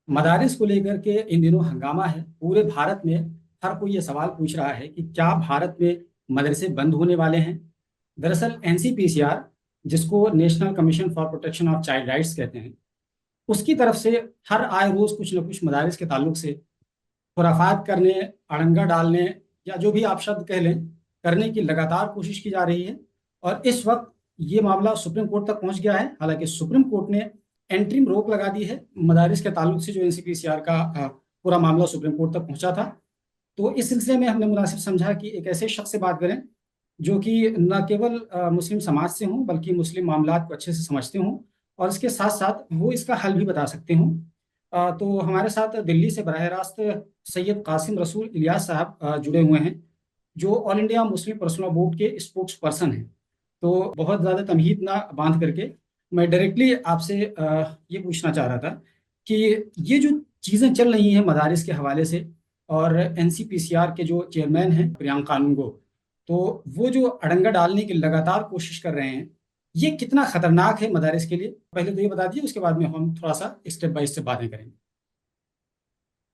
मदारिस को लेकर के इन दिनों हंगामा है पूरे भारत में। हर कोई ये सवाल पूछ रहा है कि क्या भारत में मदरसे बंद होने वाले हैं। दरअसल एनसीपीसीआर, जिसको national commission for protection of child rights कहते हैं, उसकी तरफ से हर आए रोज कुछ न कुछ मदारिस के ताल्लुक से खुराफात करने, अड़ंगा डालने, या जो भी आप शब्द कह लें, करने की लगातार कोशिश की जा रही है। और इस वक्त ये मामला सुप्रीम कोर्ट तक पहुंच गया है। हालांकि सुप्रीम कोर्ट ने एंट्रीम रोक लगा दी है मदारिस के ताल्लुक से। जो एनसीपीसीआर का पूरा मामला सुप्रीम कोर्ट तक पहुंचा था, तो इस सिलसिले में हमने मुनासिब समझा कि एक ऐसे शख्स से बात करें जो कि न केवल मुस्लिम समाज से हों, बल्कि मुस्लिम मामलात को अच्छे से समझते हों, और इसके साथ साथ वो इसका हल भी बता सकते हों। तो हमारे साथ दिल्ली से बराह रास्त सैयद कासिम रसूल इलियास साहब जुड़े हुए हैं, जो all India Muslim personal board के स्पोक्स पर्सन हैं। तो बहुत ज़्यादा तमहीद ना बांध करके मैं डायरेक्टली आपसे ये पूछना चाह रहा था कि ये जो चीज़ें चल रही हैं मदारिस के हवाले से, और एनसीपीसीआर के जो चेयरमैन हैं प्रियंका कानूनगो, तो वो जो अड़ंगा डालने की लगातार कोशिश कर रहे हैं, ये कितना खतरनाक है मदारिस के लिए? पहले तो ये बता दीजिए, उसके बाद में हम थोड़ा सा स्टेप बाय स्टेप बातें करेंगे।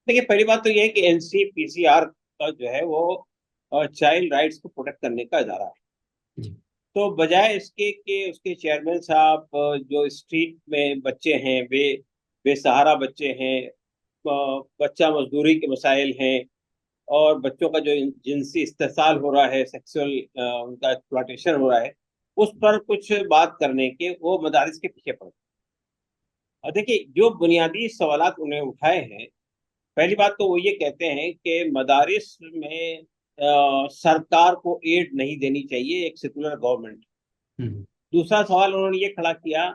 देखिए, पहली बात तो ये है कि एनसीपीसीआर का जो है वो चाइल्ड राइट्स को प्रोटेक्ट करने का इदारा है। जी। तो बजाय इसके कि उसके चेयरमैन साहब जो स्ट्रीट में बच्चे हैं, बेसहारा बच्चे हैं, बच्चा मजदूरी के मसाइल हैं, और बच्चों का जो जिनसी इस्तेसाल हो रहा है, सेक्सुअल उनका एक्सप्लॉयटेशन हो रहा है, उस पर कुछ बात करने के वो मदारिस के पीछे पड़े। और देखिए, जो बुनियादी सवालात उन्हें उठाए हैं, पहली बात तो वो ये कहते हैं कि मदारिस में सरकार को एड नहीं देनी चाहिए, एक सेकुलर गवर्नमेंट। हम्म। दूसरा सवाल उन्होंने ये खड़ा किया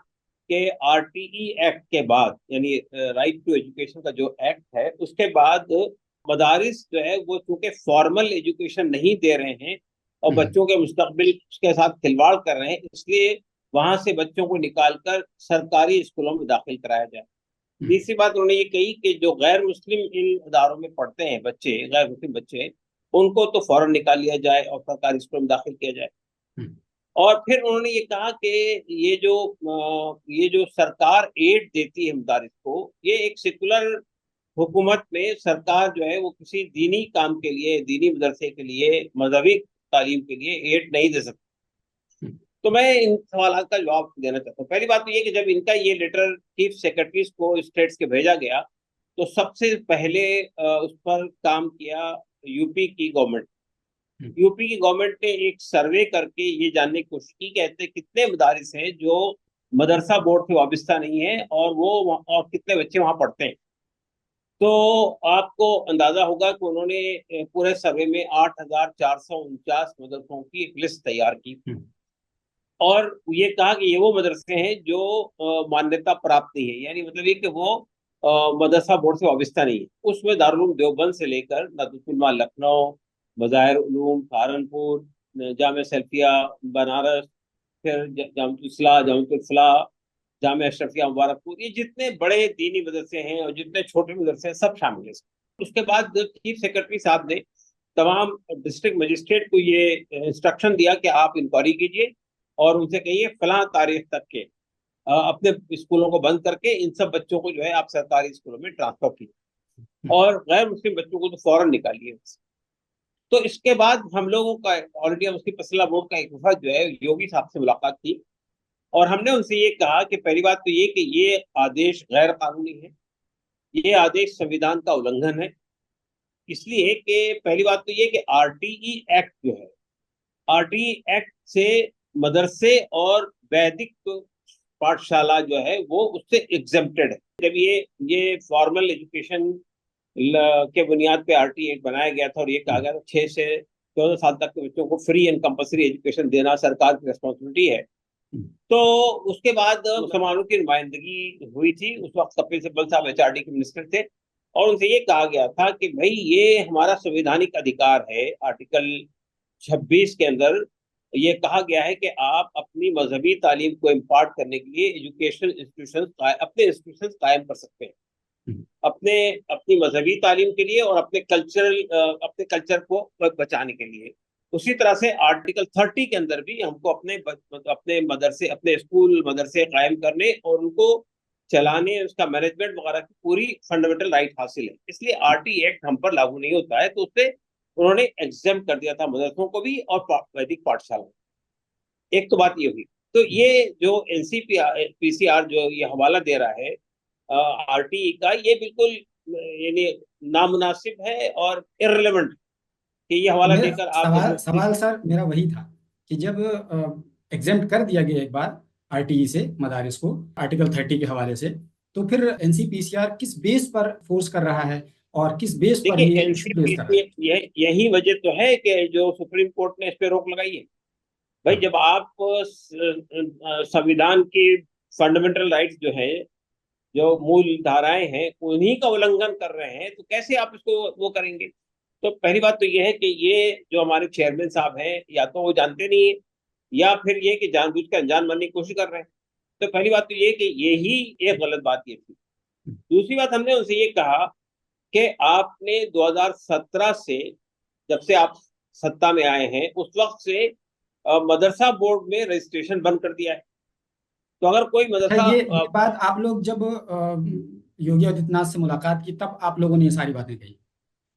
कि आरटीई एक्ट के बाद, यानी राइट टू एजुकेशन का जो एक्ट है, उसके बाद मदारिस जो है वो चूंकि फॉर्मल एजुकेशन नहीं दे रहे हैं और हम्म। बच्चों के मुस्तकबिल के साथ खिलवाड़ कर रहे हैं, इसलिए वहां से बच्चों को निकालकर सरकारी स्कूलों में दाखिल कराया जाए। हम्म। तीसरी बात उन्होंने ये कही कि जो गैर मुस्लिम इन इदारों में पढ़ते हैं बच्चे, गैर मुस्लिम बच्चे, उनको तो फौरन निकाल लिया जाए और सरकारी स्कूल में दाखिल किया जाए। हम्म। और फिर उन्होंने ये कहा कि ये जो सरकार एड देती है मदारिस को, ये एक सेकुलर हुकूमत में सरकार जो है वो किसी दीनी काम के लिए, दीनी मदरसे के लिए, मजहबी तालीम के लिए एड नहीं दे सकती। हम्म। तो मैं इन सवाल का जवाब देना चाहता हूँ। पहली बात तो ये कि जब इनका ये लेटर चीफ सेक्रेटरीज को स्टेट्स के भेजा गया, तो सबसे पहले उस पर काम किया यूपी की गवर्नमेंट। हम्म। यूपी की गवर्नमेंट ने एक सर्वे करके ये जानने की कोशिश की कि ऐसे कितने मदारिस हैं जो मदरसा बोर्ड से वाबस्ता नहीं है, और कितने बच्चे वहां पढ़ते हैं। तो आपको अंदाजा होगा कि उन्होंने पूरे सर्वे में 8,449 मदरसों की एक लिस्ट तैयार की, हम्म। और ये कहा कि ये वो मदरसे हैं जो मान्यता प्राप्त नहीं है, यानी मतलब ये कि वो मदरसा बोर्ड से वाबस्ता नहीं है। उसमें दारुल उलूम देवबंद से लेकर नदुतुल्मा लखनऊ, मज़ाहिर उलूम सहारनपुर, जामिया सल्फिया बनारस, फिर जामिया इस्लाह, जामिया फलाह, जामिया अशरफिया मुबारकपुर, ये जितने बड़े दीनी मदरसे हैं और जितने छोटे मदरसे हैं, सब शामिल हैं इसमें। उसके बाद चीफ सेक्रेटरी साहब ने तमाम डिस्ट्रिक्ट मजिस्ट्रेट को ये इंस्ट्रक्शन दिया कि आप इंक्वायरी कीजिए और उनसे कहिए फलां तारीख तक के अपने स्कूलों को बंद करके इन सब बच्चों को जो है आप सरकारी स्कूलों में ट्रांसफर कीजिए, हम्म। और गैर मुस्लिम बच्चों को तो फौरन निकालिए। तो इसके बाद हम लोगों का all India Muslim personal law board का एक वफद जो है योगी साहब से मुलाकात की, और हमने उनसे ये कहा कि पहली बात तो ये कि ये आदेश गैर कानूनी है, ये आदेश संविधान का उल्लंघन है। इसलिए कि पहली बात तो ये कि आरटीई एक्ट जो है, आरटीई एक्ट से मदरसे और वैदिक पाठशाला जो है वो उससे एग्जेम्प्टेड है। जब ये फॉर्मल एजुकेशन के बुनियाद पे आरटीई एक्ट बनाया गया था, और ये कहा हम्म। गया था 6 से 14 साल तक के बच्चों को फ्री एंड कंपल्सरी एजुकेशन देना सरकार की रिस्पॉन्सिबिलिटी है। हम्म। तो उसके बाद मुसलमानों की नुमाइंदगी हुई थी, उस वक्त कपिल सिब्बल साहब एचआरडी के मिनिस्टर थे, और उनसे ये कहा गया था कि भाई ये हमारा संवैधानिक अधिकार है। आर्टिकल 26 के अंदर ये कहा गया है कि आप अपनी मजहबी तालीम को इम्पार्ट करने के लिए एजुकेशन इंस्टीट्यूशन, अपने इंस्टीट्यूशन कायम कर सकते हैं, हम्म। अपने अपनी मजहबी तालीम के लिए और अपने कल्चर को बचाने के लिए। उसी तरह से आर्टिकल 30 के अंदर भी हमको अपने मदरसे, अपने स्कूल मदरसे कायम करने और उनको चलाने, उसका मैनेजमेंट वगैरह की पूरी फंडामेंटल राइट हासिल है। इसलिए आरटी एक्ट हम पर लागू नहीं होता है, तो उससे उन्होंने एग्जाम कर दिया था मदरसों को भी और वैदिक पाठशाला। एक तो बात ये हुई। तो ये जो पीसीआर जो ये हवाला दे रहा है आरटीई का, ये बिल्कुल यानी नामुनासिब है और इररिलेवेंट कि ये तो हवाला मेरा देकर आप सवाल जब सवाल सर मेरा वही था कि जब एग्जेम्प्ट कर दिया गया एक बार आरटीई से मदारिस को आर्टिकल 30 के हवाले से, तो फिर एनसीपीसीआर किस बेस पर फोर्स कर रहा है और किस बेस पर देखिए ये इशू रेज कर रहा एनसीपीसी, है? यही वजह तो है कि जो सुप्रीम कोर्ट ने इस पे रोक लगाई है। भाई हाँ। जब आप संविधान की फंडामेंटल राइट्स जो है, जो मूल धाराएं हैं, उन्हीं का उल्लंघन कर रहे हैं, तो कैसे आप इसको वो करेंगे? तो पहली बात तो ये है कि ये जो हमारे चेयरमैन साहब हैं, या तो वो जानते नहीं है, या फिर ये कि जानबूझ कर अनजान बनने की कोशिश कर रहे हैं। तो पहली बात तो ये कि यही एक गलत बात ये थी। दूसरी बात, हमने उनसे ये कहा कि आपने 2017 से, जब से आप सत्ता में आए हैं, उस वक्त से मदरसा बोर्ड में रजिस्ट्रेशन बंद कर दिया है। तो अगर कोई अच्छा, मदरसा ये बात आप लोग जब योगी आदित्यनाथ से मुलाकात की तब आप लोगों ने ये सारी बातें कही?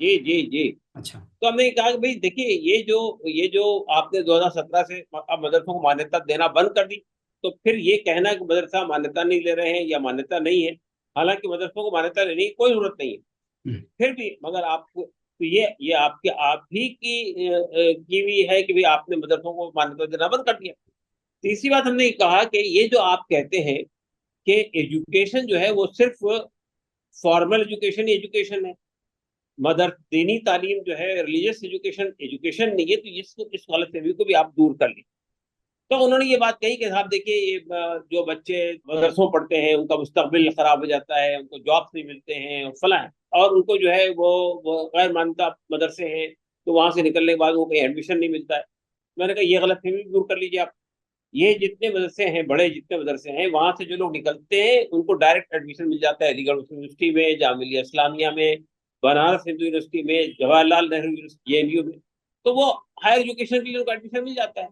जी जी जी, अच्छा। तो हमने कहा कि भाई देखिए, ये जो आपने 2017 से अब मदरसों को मान्यता देना बंद कर दी, तो फिर ये कहना कि मदरसा मान्यता नहीं ले रहे हैं या मान्यता नहीं है, हालांकि मदरसों को मान्यता लेने की कोई जरूरत नहीं है। हम्म। फिर भी मगर आपको, तो ये आपके आप ही की भी है कि भाई आपने मदरसों को मान्यता देना बंद कर दिया। तीसरी बात, हमने कहा कि ये जो आप कहते हैं कि एजुकेशन जो है वो सिर्फ फॉर्मल एजुकेशन ही एजुकेशन है, मदर दीनी तालीम जो है रिलीजियस एजुकेशन एजुकेशन नहीं है, तो इस गलतफहमी को भी आप दूर कर लें। तो उन्होंने ये बात कही कि साहब देखिए, ये जो बच्चे मदरसों पढ़ते हैं उनका मुस्तकबिल खराब हो जाता है, उनको जॉब्स नहीं मिलते हैं और फला है, और उनको जो है वो गैर मान्यता मदरसे हैं, तो वहां से निकलने के बाद वो कहीं एडमिशन नहीं मिलता है। मैंने कहा ये गलतफहमी दूर कर लीजिए आप। ये जितने मदरसे हैं, बड़े जितने मदरसे हैं, वहां से जो लोग निकलते हैं उनको डायरेक्ट एडमिशन मिल जाता है अलीगढ़ मुस्लिम यूनिवर्सिटी में, जामिया इस्लामिया में, बनारस हिंदू यूनिवर्सिटी में, जवाहरलाल नेहरू यूनिवर्सिटी जेएनयू में। तो वो हायर एजुकेशन के लिए उनको एडमिशन मिल जाता है।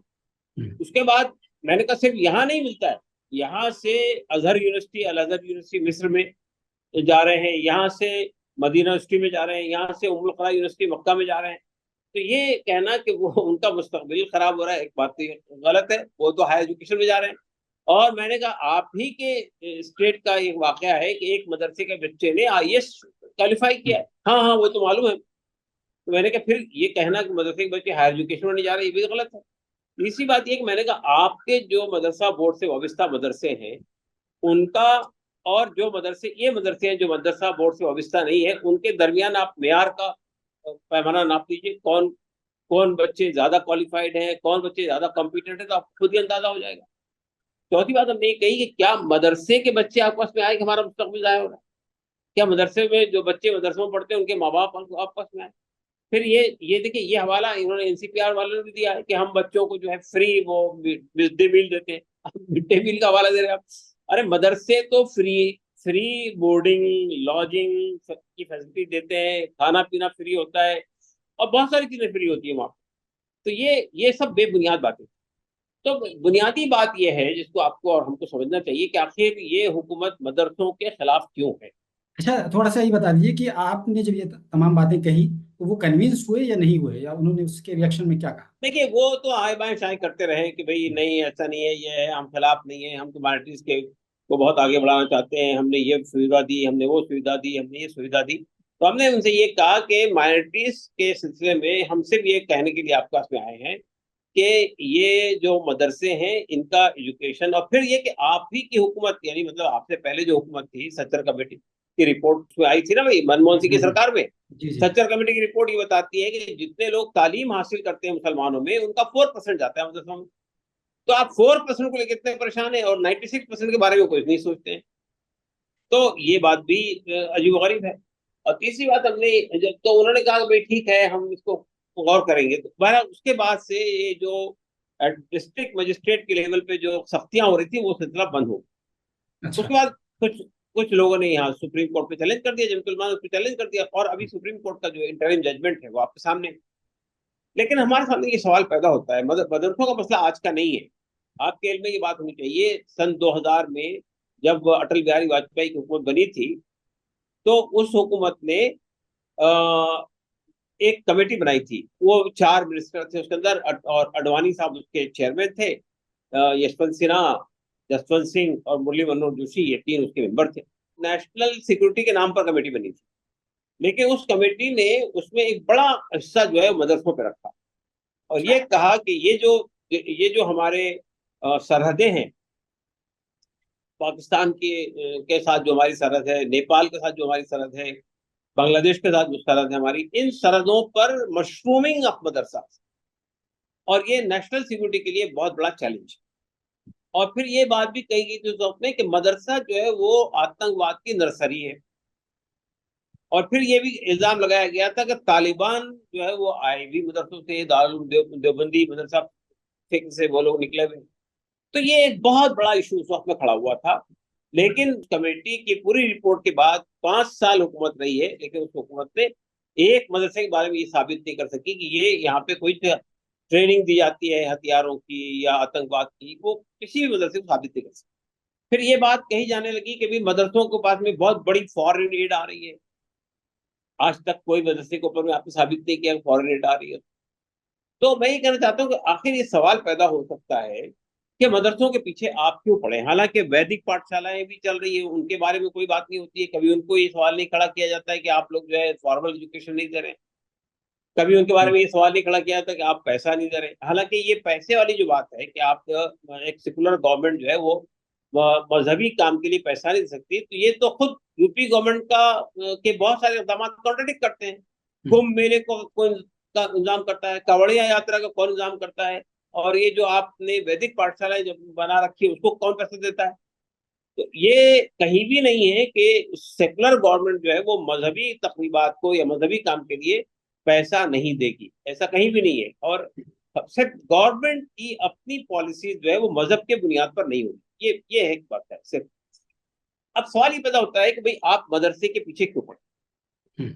हम्म। उसके बाद मैंने कहा सिर्फ यहाँ नहीं मिलता है, यहाँ से अजहर यूनिवर्सिटी, अल अजहर यूनिवर्सिटी मिस्र में जा रहे हैं, यहाँ से मदीना यूनिवर्सिटी में जा रहे हैं, यहाँ से उम्मुल खुरा यूनिवर्सिटी मक्का में जा रहे हैं। तो ये कहना कि वो उनका मुस्तकबिल खराब हो रहा है, एक बात तो ये गलत है, वो तो हायर एजुकेशन में जा रहे हैं। और मैंने कहा आप ही के स्टेट का एक वाकया है कि एक मदरसे के बच्चे ने आईएएस क्वालिफाई किया है। हाँ हाँ, वो तो मालूम है। तो मैंने कहा फिर ये कहना कि मदरसे के बच्चे हायर एजुकेशन में नहीं जा रहे, ये भी गलत है। तीसरी बात ये कि मैंने कहा आपके जो मदरसा बोर्ड से वाबस्ता मदरसे हैं उनका, और जो मदरसे, ये मदरसे हैं जो मदरसा बोर्ड से वाबस्ता नहीं है, उनके दरमियान आप मेयार का पैमाना नाप लीजिए, कौन कौन बच्चे ज्यादा क्वालिफाइड हैं, कौन बच्चे ज्यादा कॉम्पिटेंट है, तो आपको खुद ही अंदाजा हो जाएगा। चौथी बात हमने ये कही कि क्या मदरसे के बच्चे आपस में आए कि हमारा मुस्तकबिल जाया हो रहा है? क्या मदरसे में जो बच्चे मदरसों में पढ़ते हैं उनके माँ बाप आपस में आए? फिर ये देखिए, ये हवाला इन्होंने एनसीपीआर वालों ने भी दिया है कि हम बच्चों को जो है फ्री वो मिड डे मील देते हैं। मिड डे मील का हवाला दे रहे हैं आप। अरे मदरसे तो फ्री फ्री बोर्डिंग लॉजिंग की फैसिलिटी देते हैं, खाना पीना फ्री होता है, और बहुत सारी चीजें फ्री होती है वहाँ। तो ये सब बेबुनियाद बातें। तो बुनियादी बात यह है जिसको आपको और हमको समझना चाहिए कि आखिर ये हुकूमत मदरसों के खिलाफ क्यों है। अच्छा, थोड़ा सा ये बता दीजिए कि आपने जब ये तमाम बातें कही तो वो कन्विंस हुए या नहीं हुए, या उन्होंने उसके रिएक्शन में क्या कहा? देखिए वो तो आए बाएं शाएं करते रहे कि भाई नहीं ऐसा नहीं है, ये है, हम खिलाफ नहीं है, हम तो माइनॉरिटीज के को बहुत आगे बढ़ाना चाहते हैं, हमने ये सुविधा दी, हमने वो सुविधा दी, हमने ये सुविधा दी। तो हमने उनसे ये कहा कि माइनॉरिटीज के सिलसिले में हमसे भी ये कहने के लिए आपके पास में आए हैं कि ये जो मदरसे हैं इनका एजुकेशन, और फिर ये कि आप ही की हुकूमत, यानी मतलब आपसे पहले जो हुकूमत थी सच्चर कमेटी की रिपोर्ट में आई थी ना भाई, मनमोहन सिंह की सरकार में, जी जी। सच्चर कमेटी की रिपोर्ट ये बताती है कि जितने लोग तालीम हासिल करते हैं मुसलमानों में, उनका 4% जाता है मदरसों में। तो आप 4% को लेकर इतने परेशान है और 96% के बारे में कुछ नहीं सोचते हैं। तो ये बात भी अजीब गरीब है। और तीसरी बात, हमने जब तो उन्होंने कहा कि भाई ठीक है हम इसको गौर करेंगे, तो बहरहाल उसके बाद से ये जो डिस्ट्रिक्ट मजिस्ट्रेट के लेवल पे जो सख्तियां हो रही थी वो सिलसिला बंद हो गया। अच्छा। उसके बाद कुछ कुछ लोगों ने यहाँ सुप्रीम कोर्ट पे चैलेंज कर दिया, जमीतुल उलमा ने उस पर चैलेंज कर दिया, और अभी सुप्रीम कोर्ट का जो इंटरिम जजमेंट है वो आपके सामने है। लेकिन हमारे सामने ये सवाल पैदा होता है, मदरसों का मसला आज का नहीं है। आपके इल्म में ये बात होनी चाहिए, सन 2000 में जब अटल बिहारी वाजपेयी की हुकूमत बनी थी, तो उस हुकूमत ने एक कमेटी बनाई थी। वो 4 मिनिस्टर थे उसके अंदर, और अडवाणी साहब उसके चेयरमैन थे, यशवंत सिन्हा, जसवंत सिंह और मुरली मनोहर जोशी, ये 3 उसके मेंबर थे। नेशनल सिक्योरिटी के नाम पर कमेटी बनी थी, लेकिन उस कमेटी ने उसमें एक बड़ा हिस्सा जो है मदरसों पे रखा, और ये कहा कि ये जो हमारे सरहदें हैं, पाकिस्तान के साथ जो हमारी सरहद है, नेपाल के साथ जो हमारी सरहद है, बांग्लादेश के साथ जो सरहद है हमारी, इन सरहदों पर मशरूमिंग ऑफ मदरसा, और ये नेशनल सिक्योरिटी के लिए बहुत बड़ा चैलेंज है। और फिर ये बात भी कही गई थी उस वक्त में कि मदरसा जो है वो आतंकवाद की नर्सरी है। और फिर ये भी इल्जाम लगाया गया था कि तालिबान जो है वो आईबी मदरसों से, दारुल देवबंदी मदरसा फिक्र से वो लोग निकले हुए। तो ये एक बहुत बड़ा इशू उस वक्त में खड़ा हुआ था। लेकिन कमेटी की पूरी रिपोर्ट के बाद 5 साल हुकूमत रही है, लेकिन उस हुकूमत ने एक मदरसे के बारे में ये साबित नहीं कर सकी कि ये यहाँ पे कोई ट्रेनिंग दी जाती है हथियारों की या आतंकवाद की, वो किसी भी मदरसे को साबित नहीं कर सकी। फिर ये बात कही जाने लगी कि भाई मदरसों के पास में बहुत बड़ी फॉरेन एड आ रही है। आज तक कोई मदरसे के ऊपर में आपने साबित नहीं किया फॉरेन एड आ रही है। तो मैं ये कहना चाहता हूँ कि आखिर ये सवाल पैदा हो सकता है कि मदरसों के पीछे आप क्यों पड़े। हालांकि वैदिक पाठशालाएं भी चल रही है, उनके बारे में कोई बात नहीं होती है, कभी उनको ये सवाल नहीं खड़ा किया जाता है कि आप लोग जो है फॉर्मल एजुकेशन नहीं दे रहे। कभी उनके बारे में ये सवाल नहीं खड़ा किया जाता कि आप पैसा नहीं दे रहे। हालांकि ये पैसे वाली जो बात है कि आप एक सेकुलर गवर्नमेंट जो है वो मजहबी काम के लिए पैसा नहीं दे सकती, तो ये तो खुद यूपी गवर्नमेंट के बहुत सारे इकदाम कॉन्ट्रडिक्ट करते हैं। कुंभ मेले को कौन का इंतजाम करता है, कांवड़िया यात्रा का कौन इंतजाम करता है, और ये जो आपने वैदिक पाठशालाएं जो बना रखी है उसको कौन पैसा देता है। तो ये कहीं भी नहीं है कि सेकुलर गवर्नमेंट जो है वो मजहबी तकरीबात को या मजहबी काम के लिए पैसा नहीं देगी, ऐसा कहीं भी नहीं है। और सिर्फ गवर्नमेंट की अपनी पॉलिसी जो है वो मजहब के बुनियाद पर नहीं होगी, ये एक बात है सिर्फ। अब सवाल ये पैदा होता है कि भाई आप मदरसे के पीछे क्यों पड़े,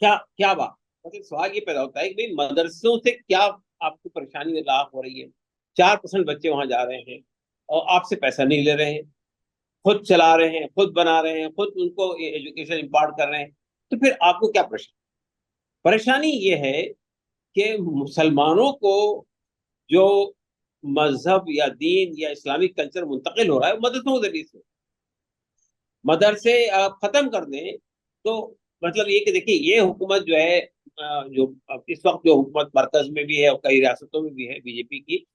क्या क्या बात। मतलब सवाल ये पैदा होता है कि भाई मदरसों से क्या आपको परेशानी में लाभ हो रही है। 4% बच्चे वहां जा रहे हैं और आपसे पैसा नहीं ले रहे हैं, खुद चला रहे हैं, खुद बना रहे हैं, खुद उनको एजुकेशन इम्पार्ट कर रहे हैं। तो फिर आपको क्या परेशानी। परेशानी ये है कि मुसलमानों को जो मजहब या दीन या इस्लामिक कल्चर मुंतकिल हो रहा है मदरसों के जरिए से। मदरसे आप खत्म कर दें तो मतलब ये कि देखिए ये हुकूमत जो है जो इस वक्त जो हुकूमत मरकज में भी है और कई रियासतों में भी है बीजेपी की,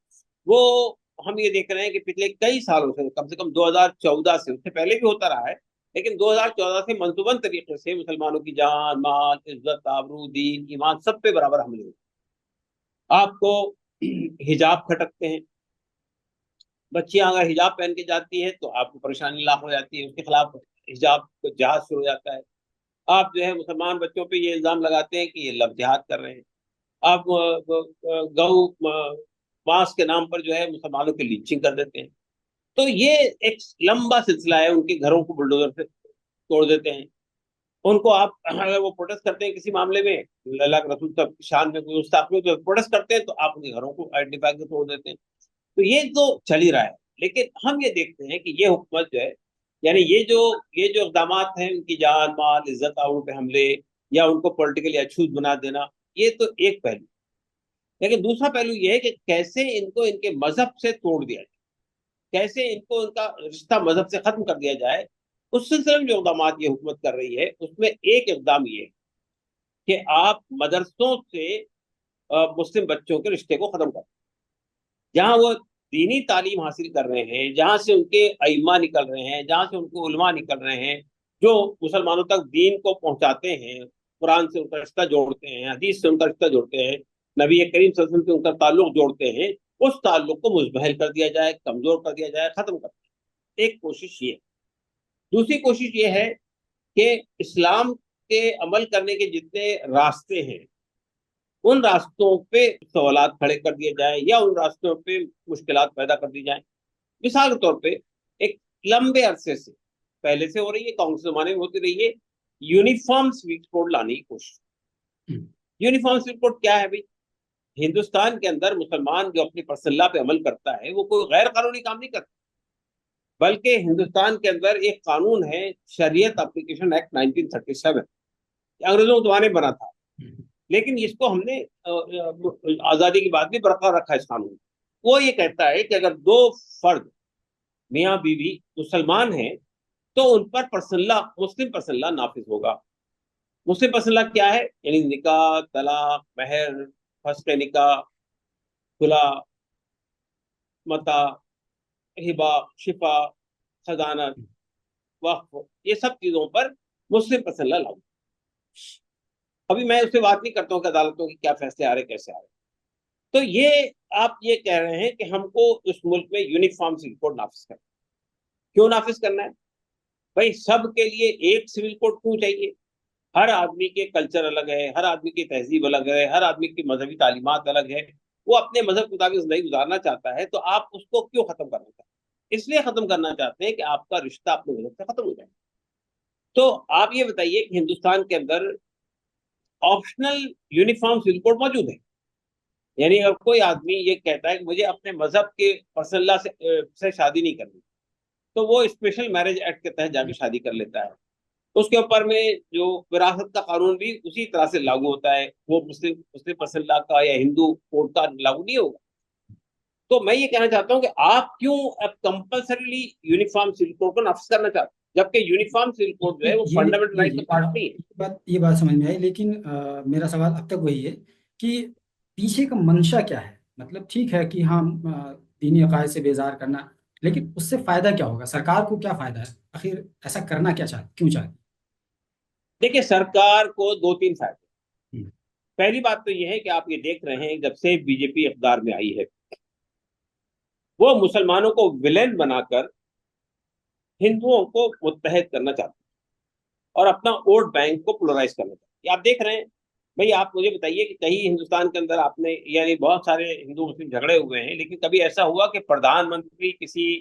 वो हम ये देख रहे हैं कि पिछले कई सालों से, कम से कम 2014 से, उससे पहले भी होता रहा है, लेकिन 2014 से मंसूबन तरीके से मुसलमानों की जान माल इज्जत आबरू दीन ईमान सब पे बराबर हमले होते हैं। आपको हिजाब खटकते हैं, बच्चियां अगर हिजाब पहन के जाती है तो आपको परेशानी लाख हो जाती है, उसके खिलाफ हिजाब को जहाज शुरू हो जाता है। आप जो है मुसलमान बच्चों पे ये इल्जाम लगाते हैं कि ये लव जिहाद कर रहे हैं। आप गौ मांस के नाम पर जो है मुसलमानों की लिंचिंग कर देते हैं। तो ये एक लंबा सिलसिला है, उनके घरों को बुलडोजर से तोड़ देते हैं। उनको आप अगर वो प्रोटेस्ट करते हैं किसी मामले में, अल्लाह के रसूल तक शान में कोई गुस्ताखी हो तो प्रोटेस्ट करते हैं, तो आप उनके घरों को आइडेंटिफाई कर तोड़ देते हैं। तो ये तो चल ही रहा है। लेकिन हम ये देखते हैं कि ये हुकूमत जो है, यानी ये जो इकदाम हैं, उनकी जान माल इज्जत आबरू पे हमले या उनको पॉलिटिकली अछूत बना देना, ये तो एक पहलू। लेकिन दूसरा पहलू ये है कि कैसे इनको इनके मजहब से तोड़ दिया जाए, कैसे इनको इनका रिश्ता मजहब से खत्म कर दिया जाए। उस सिलसिले में जो इकदाम ये हुकूमत कर रही है उसमें एक इकदाम ये है कि आप मदरसों से मुस्लिम बच्चों के रिश्ते को खत्म कर, जहां वो दीनी तालीम हासिल कर रहे हैं, जहां से उनके अइम्मा निकल रहे हैं, जहां से उनको उलमा निकल रहे हैं जो मुसलमानों तक दीन को पहुंचाते हैं, कुरान से उनका रिश्ता जोड़ते हैं, हदीस से उनका रिश्ता जोड़ते हैं, नबी करीम सल्लल्लाहु अलैहि वसल्लम से उनका ताल्लुक जोड़ते हैं, उस ताल्लुक को मुजमहल कर दिया जाए, कमजोर कर दिया जाए, खत्म कर दिया जाए। एक कोशिश ये। दूसरी कोशिश ये है कि इस्लाम के अमल करने के जितने रास्ते हैं उन रास्तों पे सवालात खड़े कर दिए जाए या उन रास्तों पे मुश्किलात पैदा कर दी जाए। मिसाल के तौर पे एक लंबे अरसे से पहले से हो रही है, कांग्रेस जमाने में होती रही है, यूनिफॉर्म सिविक कोड लाने की कोशिश। यूनिफॉर्म सिविक कोड क्या है भाई। हिंदुस्तान के अंदर मुसलमान जो अपनी पर्सनल लॉ पे अमल करता है वो कोई गैर कानूनी काम नहीं करता। बल्कि हिंदुस्तान के अंदर एक कानून है, शरीयत एप्लीकेशन एक्ट 1937, अंग्रेजों के जमाने में बना था, लेकिन इसको हमने आजादी के बाद भी बरकरार रखा है इस कानून को। वो ये कहता है कि अगर दो फर्द मियाँ बीवी मुसलमान हैं तो उन पर पर्सनल मुस्लिम पर्सनल नाफिज होगा। मुस्लिम पर्सनल क्या है? यानी निकाह, तलाक, महर, फस्ख निकाह, खुला, मता, हिबा, शिफा, खजानत, वक्फ, ये सब चीजों पर मुस्लिम पर्सनल लागू। अभी मैं उससे बात नहीं करता हूँ कि अदालतों के क्या फैसले आ रहे कैसे आ रहे। तो ये आप ये कह रहे हैं कि हमको उस मुल्क में यूनिफॉर्म सिविल कोड नाफिज करना। क्यों नाफिज करना है भाई? सब के लिए एक सिविल कोड क्यों चाहिए? हर आदमी के कल्चर अलग है, हर आदमी की तहजीब अलग है, हर आदमी की मजहबी तालीमात अलग है। वो अपने मजहब के मुताबिक जिंदगी गुजारना चाहता है, तो आप उसको क्यों खत्म करना चाहते हैं? इसलिए खत्म करना चाहते हैं कि आपका रिश्ता अपने मजहब से खत्म हो जाए। तो आप ये बताइए कि हिंदुस्तान के अंदर ऑप्शनल यूनिफॉर्म सिविल कोड मौजूद है। यानी अगर कोई आदमी ये कहता है कि मुझे अपने मजहब के पर्सनल्ला से शादी नहीं करनी, तो वो स्पेशल मैरिज एक्ट के तहत जाके शादी कर लेता है। उसके ऊपर में जो विरासत का कानून भी उसी तरह से लागू होता है, वो मुस्लिम मुस्लिम पर्सनल्ला का या हिंदू कोड का लागू नहीं होगा। तो मैं ये कहना चाहता हूँ कि आप क्यों अब कंपल्सरीली यूनिफॉर्म सिविल कोड को नाफिज करना चाहते हैं, जबकि यूनिफॉर्म सिविल कोड जो है वो फंडामेंटल राइट का पार्ट नहीं है। ये बात समझ में आई, लेकिन मेरा सवाल अब तक वही है कि पीछे का मंशा क्या है। मतलब ठीक है कि हाँ, दीनी अकायद से बेजार करना, लेकिन उससे फायदा क्या होगा? सरकार को क्या फायदा है आखिर? ऐसा करना क्या चाहती, क्यों चाहती? देखिए, सरकार को दो तीन फायदे। हम्म, पहली बात तो यह है कि आप ये देख रहे हैं, जब से बीजेपी इक़्तिदार में आई है, वो मुसलमानों को विलेन बनाकर हिंदुओं को मुत्तहद करना चाहती है और अपना वोट बैंक को पोलराइज करना चाहती है। आप देख रहे हैं भाई। आप मुझे बताइए कि कहीं हिंदुस्तान के अंदर आपने, यानी बहुत सारे हिंदू मुस्लिम झगड़े हुए हैं, लेकिन कभी ऐसा हुआ कि प्रधानमंत्री किसी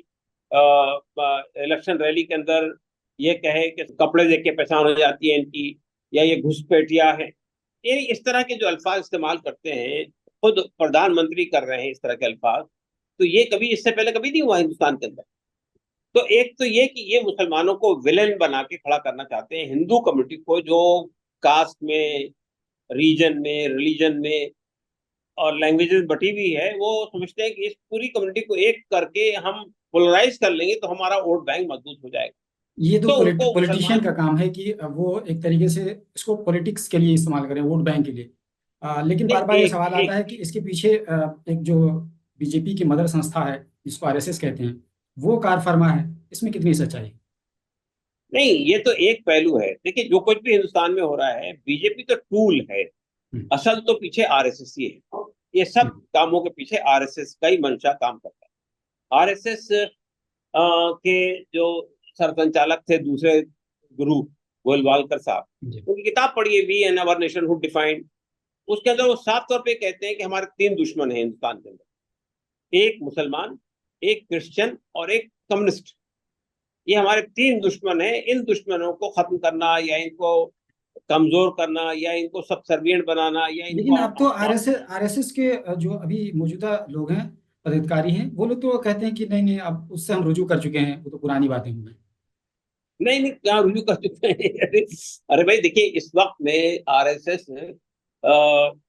इलेक्शन रैली के अंदर ये कहे कि कपड़े देख के पहचान हो जाती है इनकी, या ये घुसपैठिया है? ये इस तरह के जो अल्फाज इस्तेमाल करते हैं, खुद प्रधानमंत्री कर रहे हैं इस तरह के अल्फाज। तो ये कभी इससे पहले कभी नहीं हुआ हिंदुस्तान के अंदर। तो एक तो ये कि ये मुसलमानों को विलेन बना के खड़ा करना चाहते हैं, हिंदू कम्युनिटी को जो कास्ट में, रीजन में, रिलीजन में और लैंग्वेजेस बटी हुई है, वो समझते हैं कि इस पूरी कम्युनिटी को एक करके हम पोलराइज कर लेंगे तो हमारा वोट बैंक मजबूत हो जाएगा। ये तो तो उनको पॉलिटिशियन मुसलमान का काम है कि वो एक तरीके से इसको पॉलिटिक्स के लिए इस्तेमाल करें, वोट बैंक के लिए। लेकिन ने बार बार ये एक सवाल आता एक है कि इसके पीछे एक जो बीजेपी की मदर संस्था है, जिसको आरएसएस कहते हैं, वो कार फरमा है। इसमें कितनी सच्चाई है? नहीं, ये तो एक पहलू है। देखिए, जो कुछ भी हिंदुस्तान में हो रहा है, बीजेपी तो टूल है, हम्म, असल तो पीछे आरएसएस ही है। ये सब हम्म, कामों के पीछे आरएसएस का ही मंशा काम करता है। आरएसएस के जो सरसंचालक थे दूसरे गुरु गोलवालकर साहब, जी। उनकी किताब पढ़िए, we and our nationhood defined. उसके अंदर वो साफ तौर पे कहते हैं कि हमारे तीन दुश्मन हैं हिंदुस्तान के अंदर, एक मुसलमान, एक क्रिश्चियन और एक कम्युनिस्ट। ये हमारे तीन दुश्मन हैं। इन दुश्मनों को खत्म करना या इनको कमजोर करना या इनको सबसर्विएंट बनाना या लेकिन इनको अब तो आरएसएस के जो अभी मौजूदा लोग हैं, पदाधिकारी हैं, वो लोग तो कहते हैं कि नहीं नहीं, अब उससे हम रुजू कर चुके हैं, वो तो पुरानी बातें हो गई। नहीं नहीं, क्या रुजू कर चुके हैं? अरे भाई देखिए, इस वक्त में आरएसएस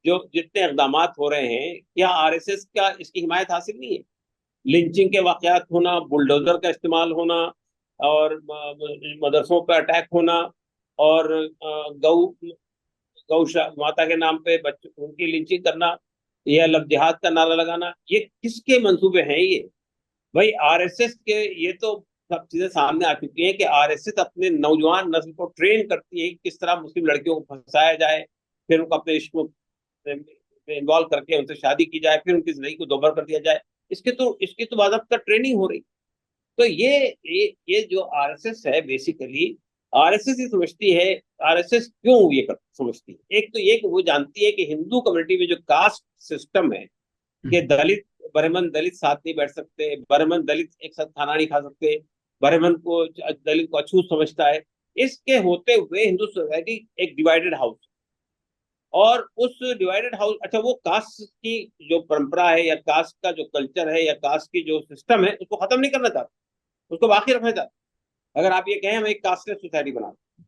जो जितने इकदाम हो रहे हैं, क्या आरएसएस का इसकी हिमायत हासिल नहीं है? लिंचिंग के वाकयात होना, बुलडोजर का इस्तेमाल होना, और मदरसों पर अटैक होना, और गौ गौ माता के नाम पे बच्चों उनकी लिंचिंग करना, यह लब जिहाद का नारा लगाना, ये किसके मंसूबे हैं ये? भाई आरएसएस के, ये तो सब चीजें सामने आ चुकी हैं कि आरएसएस अपने नौजवान नस्ल को ट्रेन करती है कि किस तरह मुस्लिम लड़कियों को फंसाया जाए, फिर उनको अपने इश्क में इन्वॉल्व करके उनसे शादी की जाए, फिर उनकी जिंदगी को दोभर कर दिया जाए। इसकी तो बाकायदा ट्रेनिंग हो रही। तो ये जो आरएसएस है, बेसिकली आरएसएस ही समझती है। आरएसएस क्यों ये समझती है? एक तो ये कि वो जानती है कि हिंदू कम्युनिटी में जो कास्ट सिस्टम है, कि हम्म, दलित ब्राह्मण दलित साथ नहीं बैठ सकते, ब्राह्मण दलित एक साथ खाना नहीं खा सकते, ब्राह्मण को दलित को अछूत समझता है। इसके होते हुए हिंदू सोसाइटी एक डिवाइडेड हाउस, और उस डिवाइडेड हाउस, अच्छा, वो कास्ट की जो परंपरा है या कास्ट का जो कल्चर है या कास्ट की जो सिस्टम है, उसको खत्म नहीं करना चाहता। उसको बाकी रखना चाहते हैं। अगर आप ये कहें हम एक कास्टलेस सोसाइटी बना रहे हैं,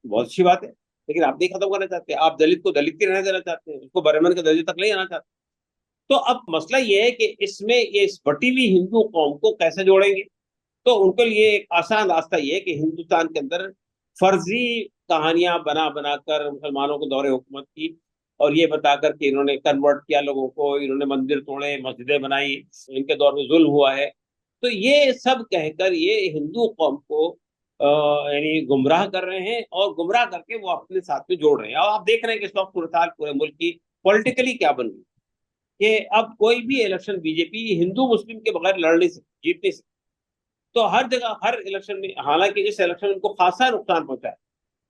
बहुत अच्छी बात है, लेकिन आप नहीं खत्म करना चाहते, आप दलित को दलित ही रहने देना चाहते हैं, उसको बर्मन के दर्जे तक नहीं आना चाहते। तो अब मसला ये है कि इसमें ये इस बटी हुई हिंदू कौम को कैसे जोड़ेंगे। तो उनके लिए एक आसान रास्ता ये है कि हिंदुस्तान के अंदर फर्जी कहानियां बना बनाकर मुसलमानों को दौरे हुकूमत की, और ये बताकर कि इन्होंने कन्वर्ट किया लोगों को, इन्होंने मंदिर तोड़े, मस्जिदें बनाई, इनके दौर में जुल्म हुआ है। तो ये सब कहकर ये हिंदू कौम को यानी गुमराह कर रहे हैं, और गुमराह करके वो अपने साथ में जोड़ रहे हैं। और आप देख रहे हैं कि इस वक्त सूरत हाल पूरे मुल्क की पॉलिटिकली क्या बन गई, कि अब कोई भी इलेक्शन बीजेपी हिंदू मुस्लिम के बगैर लड़ नहीं सकती, जीत नहीं सकती। तो हर जगह हर इलेक्शन में, हालांकि इस इलेक्शन में उनको खासा नुकसान पहुंचा है,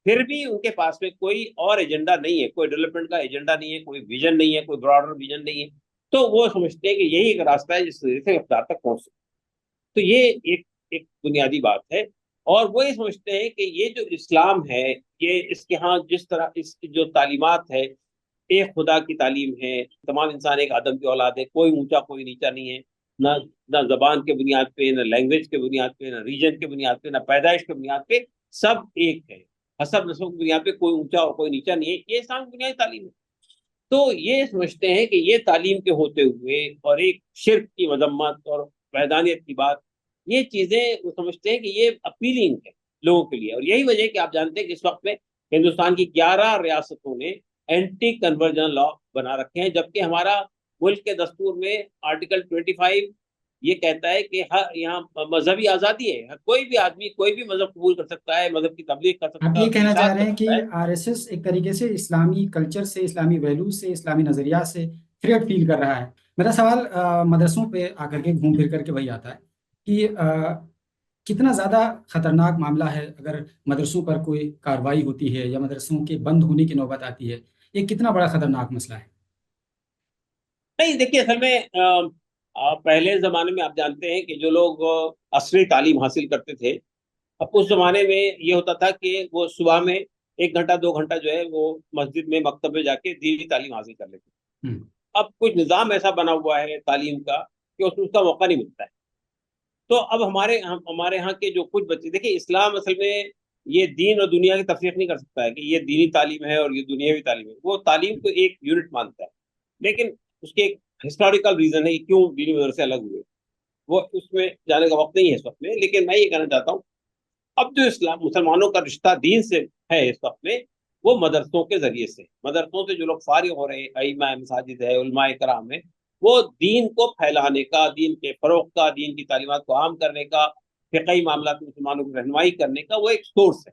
फिर भी उनके पास में कोई और एजेंडा नहीं है, कोई डेवलपमेंट का एजेंडा नहीं है, कोई विजन नहीं है, कोई ब्रॉडर विजन नहीं है। तो वो समझते हैं कि यही एक रास्ता है जिस वजह से इफ्तार तक पहुंच सकते। तो ये एक एक बुनियादी बात है। और वो ये समझते हैं कि ये जो इस्लाम है, ये इसके यहाँ जिस तरह इसकी जो तालीमात है, एक खुदा की तालीम है, तमाम इंसान एक आदम की औलाद है, कोई ऊंचा कोई नीचा नहीं है, ना ना जबान के बुनियाद पे, ना लैंग्वेज के बुनियाद पे, ना रीजन के बुनियाद पे, ना पैदाइश के बुनियाद पे, सब एक है। हसब नस्ल की बुनियाद पे कोई ऊंचा और कोई नीचा नहीं है, ये इस्लाम की बुनियादी तालीम है। तो ये समझते हैं कि ये तालीम के होते हुए और एक शिर्क की मजम्मत और वहदानियत की बात, ये चीजें वो समझते हैं कि ये अपीलिंग है लोगों के लिए। और यही वजह है कि आप जानते हैं कि इस वक्त में हिंदुस्तान की 11 रियासतों ने एंटी कन्वर्जन लॉ बना रखे हैं, जबकि हमारा मुल्क के दस्तूर में आर्टिकल 25 ये कहता है कि हर यहाँ मजहबी आज़ादी है, कोई भी आदमी कोई भी मजहब कबूल कर सकता है, मजहब की तबलीग कर आप सकता है, ये उसकी कहना चाह इशाअत रहे कर हैं कि सकता है। आरएसएस एक तरीके से इस्लामी कल्चर से, इस्लामी वैल्यूज से, इस्लामी नजरिया से थ्रेट फील कर रहा है। मेरा सवाल मदरसों पे आकर के घूम फिर करके वही आता है कि कितना ज़्यादा खतरनाक मामला है अगर मदरसों पर कोई कार्रवाई होती है या मदरसों के बंद होने की नौबत आती है। ये कितना बड़ा खतरनाक मसला है। नहीं देखिए, असल में पहले जमाने में आप जानते हैं कि जो लोग असली तालीम हासिल करते थे, अब उस जमाने में ये होता था कि वो सुबह में 1 घंटा 2 घंटा जो है वो मस्जिद में मकतब में जाके दीनी तालीम हासिल कर लेते। हम्म। अब कुछ निज़ाम ऐसा बना हुआ है तालीम का कि उसमें उसका मौका नहीं मिलता है। तो अब हमारे यहाँ के जो कुछ बच्चे, देखिए इस्लाम असल में ये दीन और दुनिया की तफरीक नहीं कर सकता है कि ये दीनी तालीम है और ये दुनियावी तालीम है। वो तालीम को एक यूनिट मानता है, लेकिन उसके एक हिस्टोरिकल रीजन है कि क्यों दीनी मदरसे अलग हुए, वो उसमें जाने का वक्त नहीं है इस वक्त में। लेकिन मैं ये कहना चाहता हूँ, अब जो इस्लाम मुसलमानों का रिश्ता दीन से है इस वक्त में, वो मदरसों के जरिए से, मदरसों से जो लोग फारिग हो रहे हैं, अइमा मसाजिद है, उलमाए कराम है, वो दीन को फैलाने का, दीन के फरोग का, दीन की तालीमात को आम करने का, फिकही मामला में मुसलमानों की रहनुमाई करने का वो एक सोर्स है।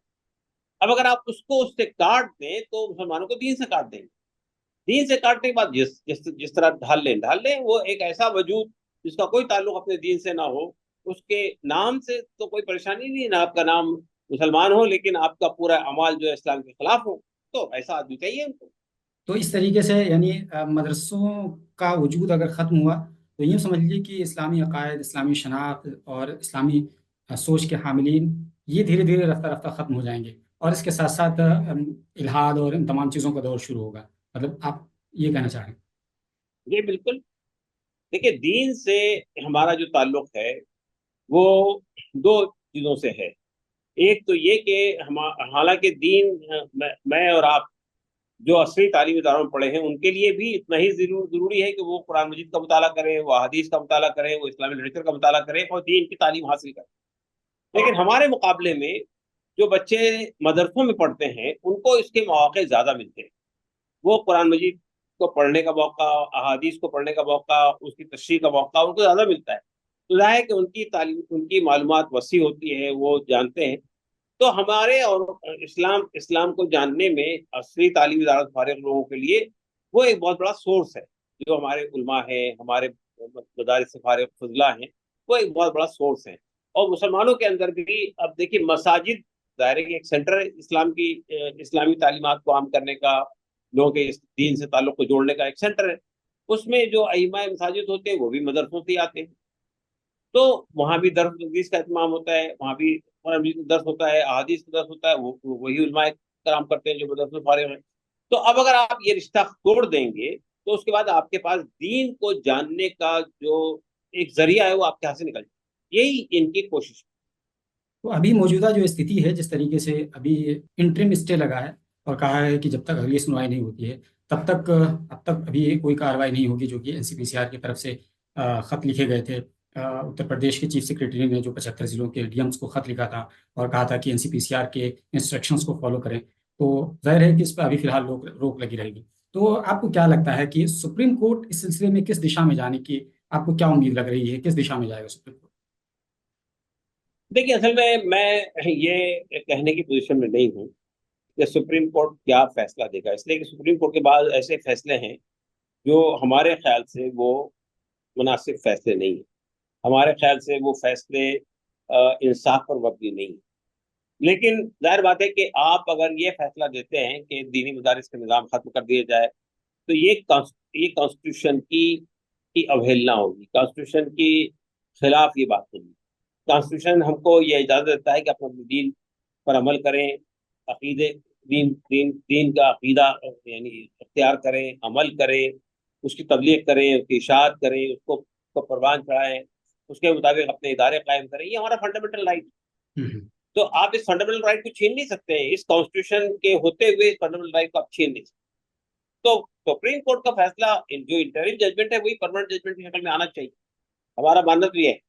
अब अगर आप उसको उससे काट दें तो मुसलमानों को दीन से काट देंगे। दीन से काटने के बाद जिस जिस जिस तरह ढाल लें वो एक ऐसा वजूद जिसका कोई ताल्लुक अपने दीन से ना हो, उसके नाम से तो कोई परेशानी नहीं ना, आपका नाम मुसलमान हो लेकिन आपका पूरा अमाल जो है इस्लाम के खिलाफ हो, तो ऐसा आदमी चाहिए उनको। तो इस तरीके से यानी मदरसों का वजूद अगर ख़त्म हुआ तो यूँ समझ लीजिए कि इस्लामी अकायद, इस्लामी शनाख्त और इस्लामी सोच के हामिलीन ये धीरे धीरे रफ्ता रफ्ता ख़त्म हो जाएंगे, और इसके साथ साथ इल्हाद और इन तमाम चीज़ों का दौर शुरू होगा। मतलब आप ये कहना चाह रहे हैं। ये बिल्कुल, देखिए दीन से हमारा जो ताल्लुक है वो दो चीजों से है। एक तो ये कि हम, हालांकि दीन मैं और आप जो असली तालीमी इदारों में पढ़े हैं उनके लिए भी इतना ही जरूरी है कि वो कुरान मजीद का मुताला करें, वो हदीस का मुताला करें, वो इस्लामी लिटरेचर का मुताला करें और दीन की तालीम हासिल करें। लेकिन हमारे मुकाबले में जो बच्चे मदरसों में पढ़ते हैं उनको इसके मौके ज़्यादा मिलते हैं। वो कुरान मजीद को पढ़ने का मौका, अहादीस को पढ़ने का मौका, उसकी तशरीह का मौका उनको ज़्यादा मिलता है। तो जाहिर है कि उनकी तालीम, उनकी मालूमात वसी होती है, वो जानते हैं। तो हमारे और इस्लाम इस्लाम को जानने में असली तालीमी फारिग लोगों के लिए वो एक बहुत बड़ा सोर्स है। जो हमारे उलमा है, हमारे मदारिस से फारिग फजला हैं, वो एक बहुत बड़ा सोर्स है। और मुसलमानों के अंदर भी अब देखिए मसाजिद दायरे की एक सेंटर है इस्लाम की, इस्लामी तालीमात को आम करने का, लोगों के इस दीन से ताल्लुक को जोड़ने का एक सेंटर है। उसमें जो अइमा मसाजिद होते हैं वो भी मदरसों से ही आते हैं। तो वहाँ भी दर्स तदरीस का इत्माम होता है, वहाँ भी कुरान मजीद का दर्स होता है, अहादीस का दर्स होता है, वही उलमाए कराम करते हैं जो मदरसे में फारिग हैं। तो अब अगर आप ये रिश्ता तोड़ देंगे तो उसके बाद आपके पास दीन को जानने का जो एक जरिया है वो आपके हाथ से निकल जाए। यही इनकी कोशिश है। तो अभी मौजूदा जो स्थिति है, जिस तरीके से अभी इंटरिम स्टे लगा है और कहा है कि जब तक अगली सुनवाई नहीं होती है तब तक अब तक अभी कोई कार्रवाई नहीं होगी, जो कि एनसीपीसीआर की तरफ से खत लिखे गए थे। उत्तर प्रदेश के चीफ सेक्रेटरी ने जो 75 जिलों के डीएम्स को खत लिखा था और कहा था कि एनसीपीसीआर के इंस्ट्रक्शंस को फॉलो करें, तो जाहिर है कि इस पर अभी फिलहाल रोक रोक लगी रहेगी। तो आपको क्या लगता है कि सुप्रीम कोर्ट इस सिलसिले में किस दिशा में जाने की आपको क्या उम्मीद लग रही है, किस दिशा में जाएगा सुप्रीम कोर्ट? देखिए, असल में मैं ये कहने की पोजीशन में नहीं हूँ कि सुप्रीम कोर्ट क्या फैसला देगा, इसलिए कि सुप्रीम कोर्ट के बाद ऐसे फैसले हैं जो हमारे ख्याल से वो मुनासिब फैसले नहीं है। हमारे ख्याल से वो फैसले इंसाफ पर मबनी नहीं है। लेकिन जाहिर बात है कि आप अगर ये फैसला देते हैं कि दीनी मदारिस का निज़ाम खत्म कर दिया जाए, तो ये कॉन्स्टिट्यूशन की अवहेलना होगी, कॉन्स्टिट्यूशन की खिलाफ ये बात होगी। कॉन्स्टिट्यूशन हमको ये इजाज़त देता है कि अपने दीन पर अमल करें, अकीदे दीन दीन दीन का अकीदा यानी इख्तियार करें, अमल करें, उसकी तबलीग करें, उसकी इशाअत करें, उसको परवान चढ़ाएं, उसके मुताबिक अपने इदारे कायम करें। ये हमारा फंडामेंटल राइट। हम्म। तो आप इस फंडामेंटल राइट को छीन नहीं सकते हैं, इस कॉन्स्टिट्यूशन के होते हुए इस फंडामेंटल राइट को आप छीन नहीं सकते। तो सुप्रीम कोर्ट का फैसला जो इंटरिम जजमेंट है वही परमानेंट जजमेंट की शक्ल में आना चाहिए, हमारा मानना तो ये है।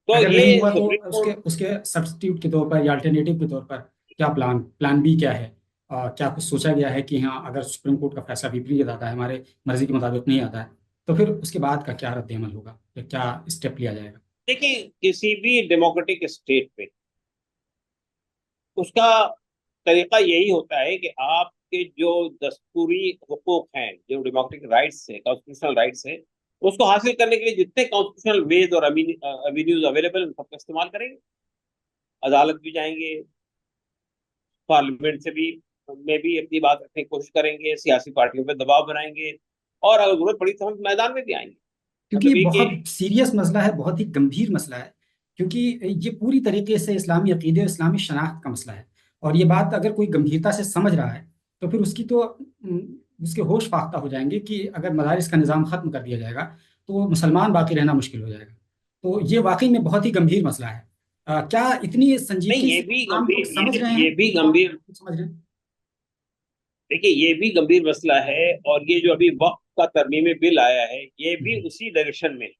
तो अगर ये नहीं हुआ तो सुप्रीम उसके कोर्ट उसके सब्स्टिट्यूट के तौर पर या अल्टरनेटिव के तौर पर क्या प्लान बी क्या है? क्या कुछ सोचा गया है कि हाँ, अगर सुप्रीम कोर्ट का फैसला विपरीत आता है, हमारे मर्जी के मुताबिक नहीं आता है, तो फिर उसके बाद का क्या रद्द अमल होगा या क्या स्टेप लिया जाएगा? देखिए, किसी भी डेमोक्रेटिक स्टेट पे उसका तरीका यही होता है कि आपके जो दस्तूरी हुकूक हैं, जो डेमोक्रेटिक राइट्स हैं, कॉन्स्टिट्यूशनल राइट्स हैं, उसको हासिल करने के लिए जितने कॉन्स्टिट्यूशनल वेज और एवेन्यूज अवेलेबल उन सबका इस्तेमाल करेंगे। अदालत भी जाएंगे, पार्लियामेंट से भी में भी अपनी बात रखने की कोशिश करेंगे, सियासी पार्टियों पर दबाव बनाएंगे, और अगर जरूरत पड़ी तो हम मैदान में भी आएंगे। क्योंकि ये मतलब ये कि बहुत सीरियस मसला है, बहुत ही गंभीर मसला है, क्योंकि ये पूरी तरीके से इस्लामी अकीदे और इस्लामी शनाख्त का मसला है। और ये बात अगर कोई गंभीरता से समझ रहा है तो फिर उसकी तो उसके होश फाख्ता हो जाएंगे कि अगर मदारिस का निज़ाम ख़त्म कर दिया जाएगा तो मुसलमान बाकी रहना मुश्किल हो जाएगा। तो ये वाकई में बहुत ही गंभीर मसला है। क्या इतनी नहीं, संजीदगी ये से भी आम लोग गंभीर समझ रहे हैं? ये भी आम गंभीर लोग समझ रहे हैं? देखिए, ये भी गंभीर मसला है, और ये जो अभी वक्त का तरमीमी बिल आया है ये भी हम्म। उसी डायरेक्शन में है।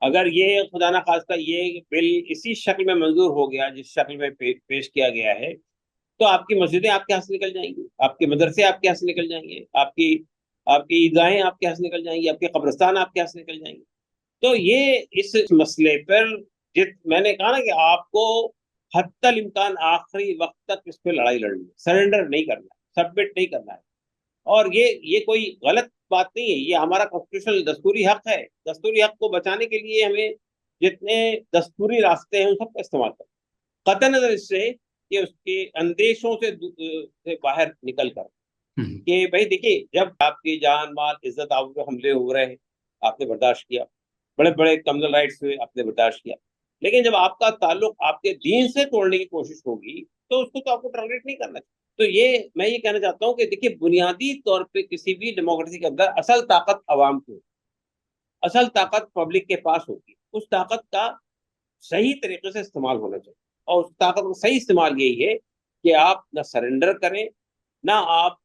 अगर ये खुदा ना खास्ता ये बिल इसी शक्ल में मंजूर हो गया जिस शक्ल में पेश किया गया है, तो आपकी मस्जिदें आपके यहाँ से निकल जाएंगी, आपके मदरसे आपके यहाँ से निकल जाएंगे, आपकी आपकी ईदगाहें आपके यहाँ से निकल जाएंगी, आपके कब्रिस्तान आपके यहाँ से निकल जाएंगे। तो ये इस मसले पर जित मैंने कहा ना कि आपको हत्तल इम्कान आखिरी वक्त तक इस पर लड़ाई लड़नी है, सरेंडर नहीं करना है, सबमिट नहीं करना है। और ये कोई गलत बात नहीं है, ये हमारा कॉन्स्टिट्यूशनल दस्तूरी हक है। दस्तूरी हक को बचाने के लिए हमें जितने दस्तूरी रास्ते हैं उन सबका इस्तेमाल करना, कतई नजर इससे कि उसके अंदेशों से बाहर निकल कर हम्म। कि भाई देखिए, जब आपकी जान माल इज्जत आप पे हमले हो रहे हैं, आपने बर्दाश्त किया, बड़े बड़े कम्युनल राइट्स हुए, आपने बर्दाश्त किया। लेकिन जब आपका ताल्लुक आपके दीन से तोड़ने की कोशिश होगी तो उसको तो आपको टॉलरेट नहीं करना चाहिए। तो ये मैं ये कहना चाहता हूँ कि देखिए, बुनियादी तौर पे किसी भी डेमोक्रेसी के अंदर असल ताकत आवाम की, असल ताकत पब्लिक के पास होगी। उस ताकत का सही तरीके से इस्तेमाल होना चाहिए, और उस ताकत का सही इस्तेमाल यही है कि आप ना सरेंडर करें, ना आप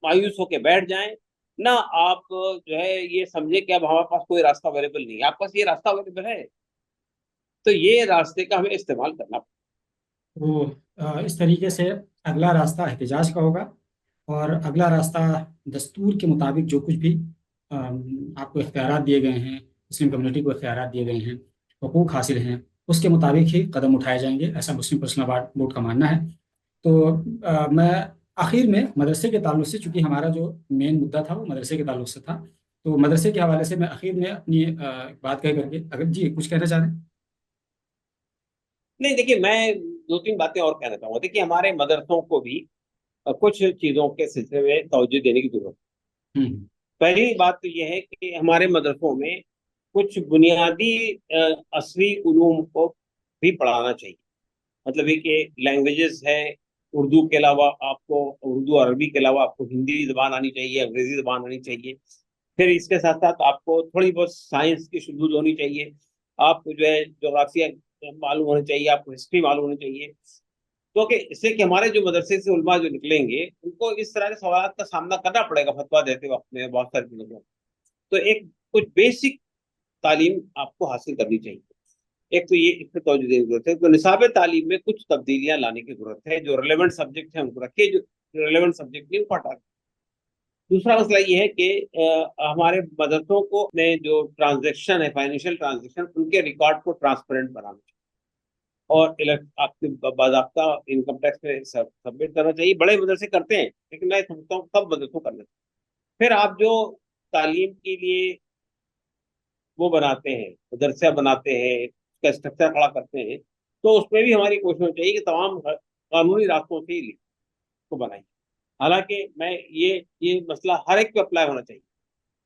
मायूस होकर बैठ जाएं, ना आप जो है ये समझे कि अब हमारे पास कोई रास्ता अवेलेबल नहीं है। आपके पास ये रास्ता अवेलेबल है, तो ये रास्ते का हमें इस्तेमाल करना। तो इस तरीके से अगला रास्ता एहतजाज का होगा, और अगला रास्ता दस्तूर के मुताबिक जो कुछ भी आपको इख्तियारात दिए गए हैं, मुस्लिम कम्युनिटी को इख्तियारात दिए गए हैं, हकूक़ हासिल हैं, उसके मुताबिक ही कदम उठाए जाएंगे, ऐसा मुस्लिम पर्सनल बोर्ड का मानना है। तो मैं आखिर में मदरसे के ताल्लुक से, चूंकि हमारा जो मेन मुद्दा था वो मदरसे के ताल्लुक से था, तो मदरसे के हवाले से मैं आखिर में अपनी बात कह करके, अगर जी कुछ कहना चाह रहे हैं। नहीं, देखिए, मैं दो तीन बातें और कहना चाहूंगा। देखिए, हमारे मदरसों को भी कुछ चीजों के सिलसिले में तवज्जो देने की जरूरत हम्म। है। पहली बात तो यह है कि हमारे मदरसों में कुछ बुनियादी असली उलूम को भी पढ़ाना चाहिए। मतलब ये कि लैंग्वेजेस है, उर्दू के अलावा आपको, उर्दू अरबी के अलावा आपको हिंदी जबान आनी चाहिए, अंग्रेजी जबान आनी चाहिए। फिर इसके साथ साथ आपको थोड़ी बहुत साइंस की शुद्धि होनी चाहिए। आप जो है जोग्राफिया मालूम होने चाहिए, आपको हिस्ट्री मालूम होनी चाहिए। क्योंकि इससे कि हमारे जो मदरसे से उलमा जो निकलेंगे उनको इस तरह के सवाल का सामना करना पड़ेगा फतवा देते वक्त में बहुत सारी चीजों में। तो एक कुछ बेसिक तालीम आपको हासिल करनी चाहिए। एक तो ये इस पर तवज्जो देने की जरूरत है, तो निसाब तालीम में कुछ तब्दीलियां लाने की जरूरत है। जो रिलेवेंट सब्जेक्ट है उनको रखिए, जो रिलेवेंट सब्जेक्ट नहीं उनको हटा। दूसरा मसला ये है कि हमारे मदरसों को अपने जो ट्रांजैक्शन है, फाइनेंशियल ट्रांजैक्शन, उनके रिकॉर्ड को ट्रांसपेरेंट बनाना चाहिए और आपके बाकायदा इनकम टैक्स में सबमिट करना चाहिए। बड़े मदरसे करते हैं, लेकिन मैं समझता हूँ सब मदरसों करना चाहिए। फिर आप जो तालीम के लिए वो बनाते हैं, मदरसा बनाते हैं, उसका स्ट्रक्चर खड़ा करते हैं, तो उसमें भी हमारी कोशिश होनी चाहिए कि तमाम कानूनी रास्तों से ही इसको बनाएं। हालांकि मैं ये मसला हर एक पे अप्लाई होना चाहिए,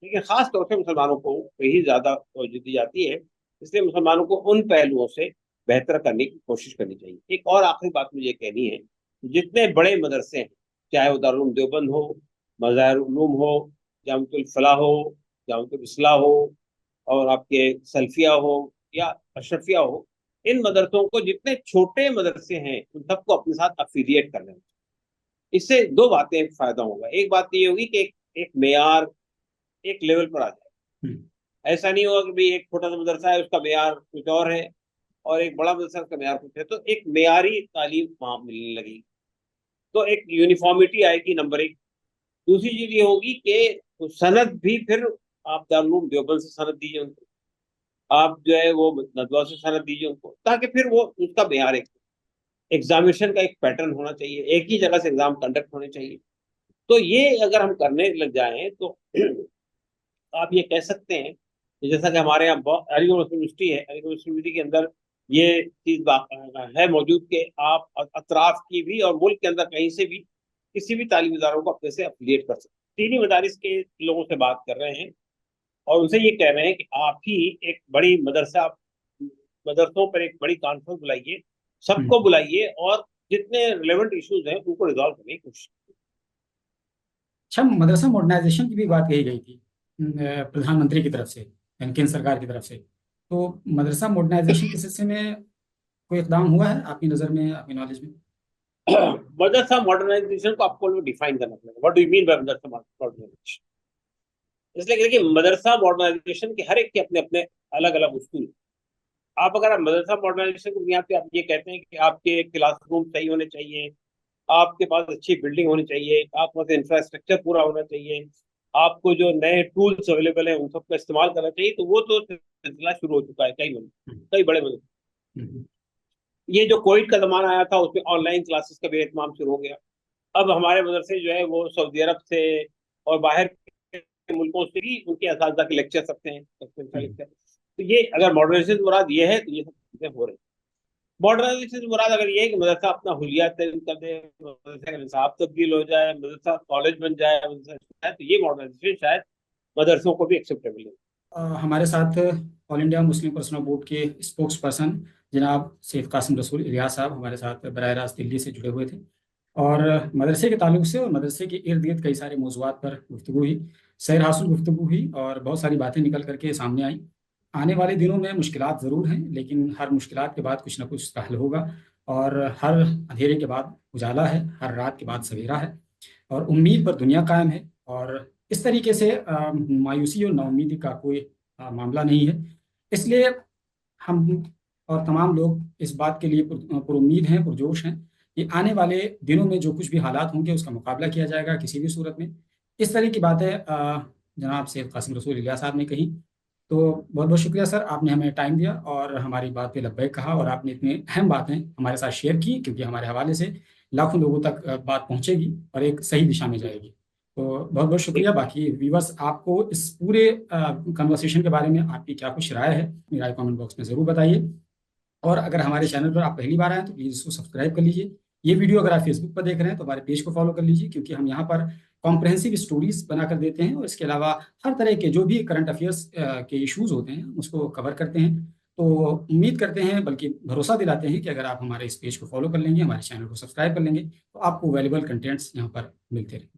लेकिन खास तौर से मुसलमानों को यही ज्यादा तवज्जो दी जाती है। इसलिए मुसलमानों को उन पहलुओं से बेहतर करने की कोशिश करनी चाहिए। एक और आखिरी बात मुझे कहनी है, जितने बड़े मदरसे हैं, चाहे वो दारुल उलूम देवबंद हो, मज़ाहिर उलूम हो, जामिअतुल फलाह हो, जामिअतुल इस्लाह हो, और आपके सल्फिया हो या अशरफिया हो, इन मदरसों को, जितने छोटे मदरसे हैं उन सबको अपने साथ अफिलिएट कर लेना। इससे दो बातें फायदा होगा। एक बात ये होगी कि एक मेयार एक लेवल पर आ जाए। ऐसा नहीं होगा कि भाई एक छोटा सा मदरसा है उसका मेयार कुछ और है और एक बड़ा मदरसा उसका मेयार कुछ है, तो एक मेयारी तालीम वहां मिलने लगेगी, तो एक यूनिफॉर्मिटी आएगी, नंबर एक। दूसरी चीज ये होगी कि सनद भी फिर आप दारुल उलूम देवबंद से सनद दीजिए उनको, आप जो है वो नदवा से सनद दीजिए उनको, ताकि फिर वो उसका मेयार एक एग्जामिनेशन का एक पैटर्न होना चाहिए, एक ही जगह से एग्जाम कंडक्ट होने चाहिए। तो ये अगर हम करने लग जाएं तो आप ये कह सकते हैं कि जैसा कि हमारे यहाँ अलीगढ़ मुस्लिम यूनिवर्सिटी है, अलीगढ़ मुस्लिम यूनिवर्सिटी के अंदर ये चीज है मौजूद कि आप अतराफ की भी और मुल्क के अंदर कहीं से भी किसी भी तालीमी इदारों को अपने से अफिलिएट कर सकते हैं। तीन मदारिस के लोगों से बात कर रहे हैं और उनसे ये कह रहे हैं कि आप ही एक बड़ी मदरसों पर एक बड़ी कॉन्फ्रेंस बुलाइए, सबको बुलाइए और जितने रिलेवेंट इश्यूज हैं उनको रिजॉल्व करने की कोशिश। अच्छा, मदरसा मॉडर्नाइजेशन की भी बात कही गई थी प्रधानमंत्री की तरफ से, यानी केंद्र सरकार की तरफ से। तो मदरसा मॉडर्नाइजेशन के सिलसिले में कोई इकदाम हुआ है आपकी नज़र में, आपकी नॉलेज में? मदरसा मॉडर्नाइजेशन को आपको डिफाइन करना पड़ेगा। What do you mean by madrasa modernisation? इसलिए कि देखिए, मदरसा मॉडर्नाइजेशन के हर एक के अपने अपने अलग अलग उसूल। आप अगर मदरसा मॉडर्नाइजेशन की बुनियाद पे आप ये कहते हैं कि आपके क्लासरूम सही होने चाहिए, आपके पास अच्छी बिल्डिंग होनी चाहिए, आपके पास इंफ्रास्ट्रक्चर पूरा होना चाहिए, आपको जो नए टूल्स अवेलेबल हैं उन सबका इस्तेमाल करना चाहिए, तो वो तो सिलसिला शुरू हो चुका है कई बड़े मदरसे। ये जो कोविड का जमाना आया था उसमें ऑनलाइन क्लासेस का भी एहतमाम शुरू हो गया। अब हमारे मदरसे जो है वो सऊदी अरब से और बाहर के मुल्कों से भी उनके असातिज़ा के लेक्चर सकते हैं, लेक्चर। तो ये अगर मॉडर्नाइजेशन मुराद ये है तो ये सब चीजें हो रही है। मॉडर्नाइजेशन मुराद अगर ये है कि मदरसा अपना हुलिया तब्दील कर दे, मदरसा का निसाब तब्दील हो जाए, मदरसा कॉलेज बन जाए, मदरसा, तो ये मॉडर्नाइजेशन शायद मदरसों को भी एक्सेप्टेबल है। हमारे साथ all India Muslim personal board के स्पोक्स पर्सन जनाब सैयद कासिम रसूल इलियास साहब हमारे साथ बराह रास्त दिल्ली से जुड़े हुए थे, और मदरसे के ताल्लुक से और मदरसे के इर्द गिर्द कई सारे मौज़ूआत पर गुफ्तगू हुई, सैर हासिल गुफ्तगू हुई, और बहुत सारी बातें निकल करके सामने आई। आने वाले दिनों में मुश्किलात ज़रूर हैं, लेकिन हर मुश्किलात के बाद कुछ ना कुछ का हल होगा, और हर अंधेरे के बाद उजाला है, हर रात के बाद सवेरा है, और उम्मीद पर दुनिया कायम है। और इस तरीके से मायूसी और नाउमीदी का कोई मामला नहीं है। इसलिए हम और तमाम लोग इस बात के लिए पुरुम्मीद हैं, पुरजोश हैं कि आने वाले दिनों में जो कुछ भी हालात होंगे उसका मुकाबला किया जाएगा किसी भी सूरत में। इस तरह की बातें जनाब सैयद कासिम रसूल इलियास साहब ने कही। तो बहुत बहुत शुक्रिया सर, आपने हमें टाइम दिया और हमारी बात पे लब्बैक कहा, और आपने इतनी अहम बातें हमारे साथ शेयर की, क्योंकि हमारे हवाले से लाखों लोगों तक बात पहुंचेगी और एक सही दिशा में जाएगी। तो बहुत बहुत शुक्रिया। बाकी व्यूवर्स, आपको इस पूरे कन्वर्सेशन के बारे में आपकी क्या कुछ राय है, मेरा कमेंट बॉक्स में ज़रूर बताइए। और अगर हमारे चैनल पर आप पहली बार आए तो प्लीज़ इसको सब्सक्राइब कर लीजिए। ये वीडियो अगर आप फेसबुक पर देख रहे हैं तो हमारे पेज को फॉलो कर लीजिए, क्योंकि हम यहाँ पर कॉम्प्रहेंसिव स्टोरीज बना कर देते हैं, और इसके अलावा हर तरह के जो भी करंट अफेयर्स के इश्यूज़ होते हैं उसको कवर करते हैं। तो उम्मीद करते हैं, बल्कि भरोसा दिलाते हैं कि अगर आप हमारे इस पेज को फॉलो कर लेंगे, हमारे चैनल को सब्सक्राइब कर लेंगे, तो आपको वैल्यूबल कंटेंट्स यहाँ पर मिलते रहेंगे।